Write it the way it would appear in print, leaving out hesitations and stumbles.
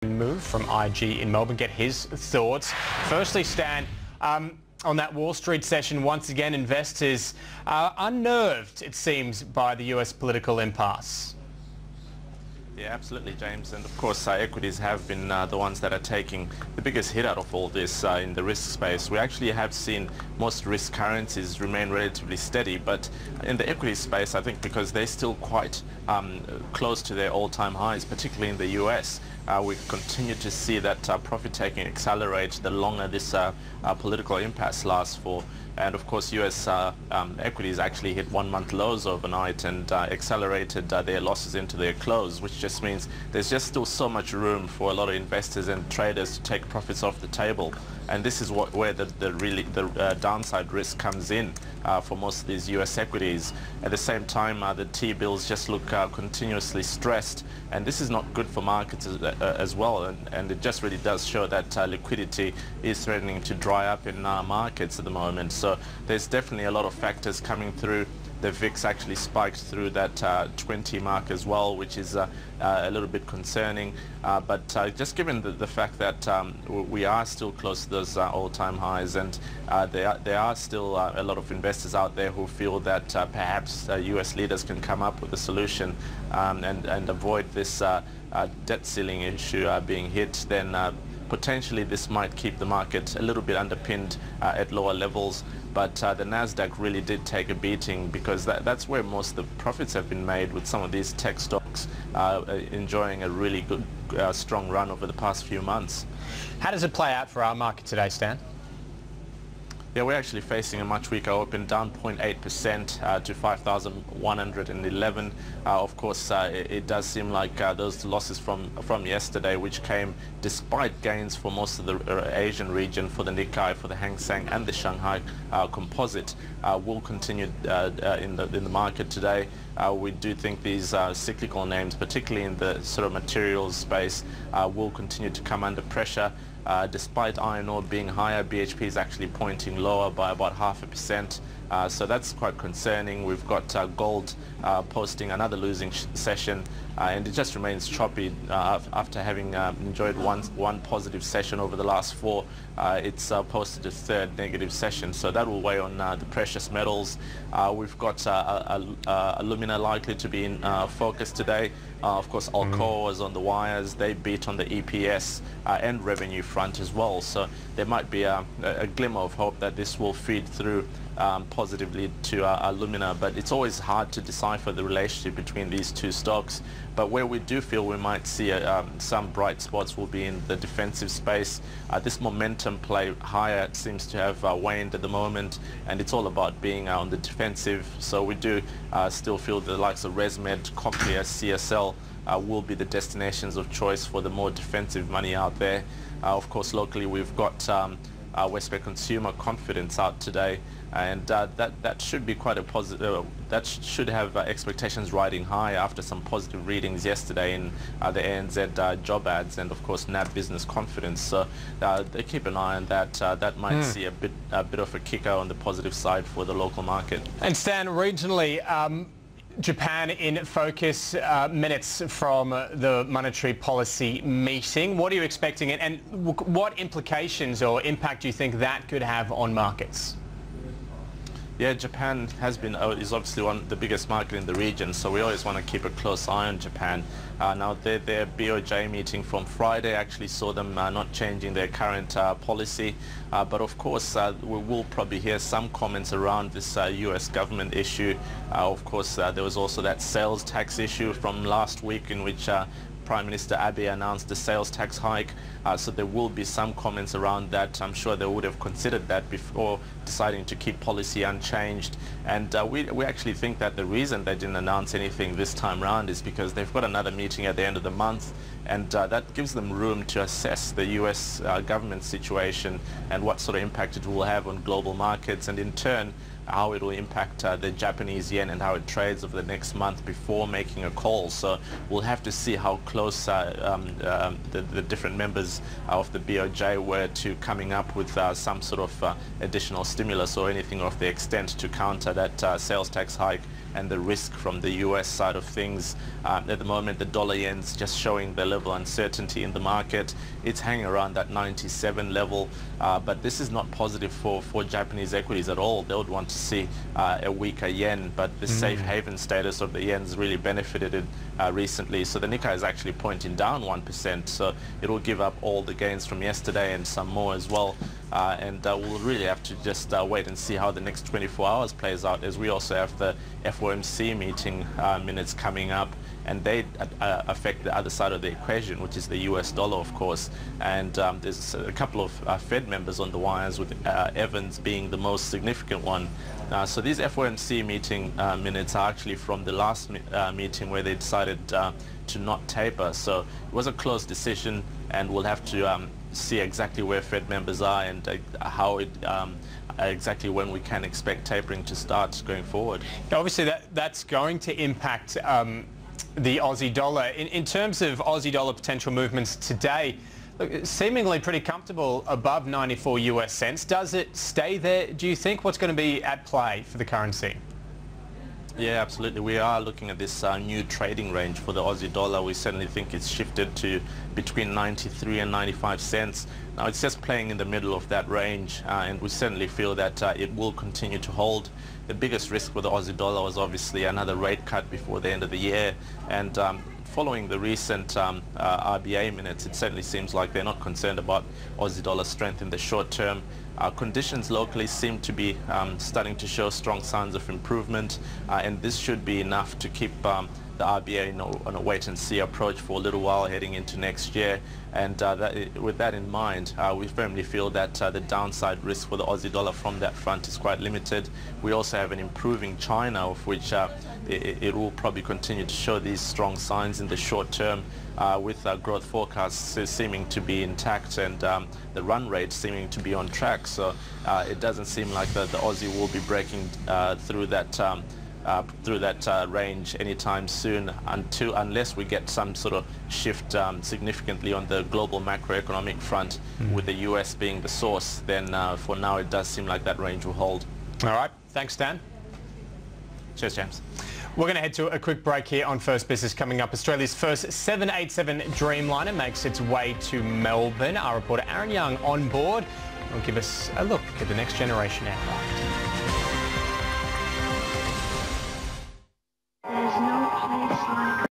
Move from IG in Melbourne, get his thoughts. Firstly, Stan, on that Wall Street session, once again, investors are unnerved, it seems, by the US political impasse. Yeah, absolutely, James. And of course, equities have been the ones that are taking the biggest hit out of all this in the risk space. We actually have seen most risk currencies remain relatively steady, but in the equity space, I think because they're still quite close to their all-time highs, particularly in the US, we continue to see that profit-taking accelerate the longer this political impasse lasts for. And of course, US equities actually hit one-month lows overnight and accelerated their losses into their close, which just means there's just still so much room for a lot of investors and traders to take profits off the table. And this is where the downside risk comes in for most of these US equities. At the same time, the T-bills just look continuously stressed, and this is not good for markets as well. And it just really does show that liquidity is threatening to dry up in markets at the moment. So there's definitely a lot of factors coming through. The VIX actually spiked through that 20 mark as well, which is a little bit concerning. But just given the fact that we are still close to those all-time highs, and there are still a lot of investors out there who feel that perhaps US leaders can come up with a solution and avoid this debt ceiling issue being hit, then potentially this might keep the market a little bit underpinned at lower levels. But the Nasdaq really did take a beating, because that's where most of the profits have been made, with some of these tech stocks enjoying a really good, strong run over the past few months. How does it play out for our market today, Stan? Yeah, we're actually facing a much weaker open, down 0.8% to 5,111. Of course, it does seem like those losses from yesterday, which came despite gains for most of the Asian region, for the Nikkei, for the Hang Seng and the Shanghai Composite, will continue in the market today. We do think these cyclical names, particularly in the sort of materials space, will continue to come under pressure. Despite iron ore being higher, BHP is actually pointing lower by about 0.5%. So that's quite concerning. We've got gold posting another losing session, and it just remains choppy after having enjoyed one positive session over the last four. It's posted a third negative session, so that will weigh on the precious metals. We've got alumina likely to be in focus today. Of course, Alcoa was on the wires. They beat on the EPS and revenue front as well. So there might be a glimmer of hope that this will feed through positively to alumina, but it's always hard to decipher the relationship between these two stocks. But where we do feel we might see some bright spots will be in the defensive space. This momentum play higher seems to have waned at the moment, and it's all about being on the defensive. So we do still feel the likes of ResMed, Cochlear, CSL will be the destinations of choice for the more defensive money out there. Of course, locally we've got Westpac consumer confidence out today, and that should be quite a positive. That should have expectations riding high after some positive readings yesterday in the ANZ job ads, and of course NAB business confidence. So they keep an eye on that. That might see a bit of a kicker on the positive side for the local market. And Stan, regionally, Japan in focus, minutes from the monetary policy meeting. What are you expecting, and what implications or impact do you think that could have on markets? Yeah, Japan is obviously the biggest market in the region, so we always want to keep a close eye on Japan. Now their BOJ meeting from Friday actually saw them not changing their current policy, but of course we will probably hear some comments around this US government issue. Of course there was also that sales tax issue from last week, in which Prime Minister Abe announced the sales tax hike, so there will be some comments around that. I'm sure they would have considered that before deciding to keep policy unchanged. And we actually think that the reason they didn't announce anything this time round is because they've got another meeting at the end of the month, and that gives them room to assess the US government situation and what sort of impact it will have on global markets, and in turn how it will impact the Japanese yen and how it trades over the next month before making a call. So we'll have to see how close the different members of the BOJ were to coming up with some sort of additional stimulus or anything of the extent to counter that sales tax hike and the risk from the US side of things. At the moment, the dollar yen's just showing the level of uncertainty in the market. It's hanging around that 97 level, but this is not positive for Japanese equities at all. They would want to see a weaker yen, but the safe haven status of the yen's really benefited it recently. So the Nikkei is actually pointing down 1%, so it will give up all the gains from yesterday and some more as well. We'll really have to just wait and see how the next 24 hours plays out, as we also have the FOMC meeting minutes coming up, and they affect the other side of the equation, which is the US dollar, of course. And there's a couple of Fed members on the wires, with Evans being the most significant one. So these FOMC meeting minutes are actually from the last meeting where they decided to not taper. So it was a close decision, and we'll have to see exactly where Fed members are and how it exactly when we can expect tapering to start going forward. Obviously that's going to impact the Aussie dollar. In terms of Aussie dollar potential movements today, look, seemingly pretty comfortable above 94 US cents. Does it stay there, do you think? What's going to be at play for the currency? Yeah, absolutely. We are looking at this new trading range for the Aussie dollar. We certainly think it's shifted to between 93 and 95 cents. Now it's just playing in the middle of that range, and we certainly feel that it will continue to hold. The biggest risk for the Aussie dollar was obviously another rate cut before the end of the year, and following the recent RBA minutes, it certainly seems like they're not concerned about Aussie dollar strength in the short term. Conditions locally seem to be starting to show strong signs of improvement, and this should be enough to keep the RBA on a wait-and-see approach for a little while heading into next year. And with that in mind, we firmly feel that the downside risk for the Aussie dollar from that front is quite limited. We also have an improving China, of which it will probably continue to show these strong signs in the short term, with growth forecasts seeming to be intact and the run rate seeming to be on track. So it doesn't seem like the Aussie will be breaking through that range anytime soon, unless we get some sort of shift significantly on the global macroeconomic front, with the US being the source. Then for now it does seem like that range will hold. All right, thanks Dan. Cheers, James. We're going to head to a quick break here on First Business. Coming up, Australia's first 787 Dreamliner makes its way to Melbourne. Our reporter Aaron Young on board will give us a look at the next generation aircraft.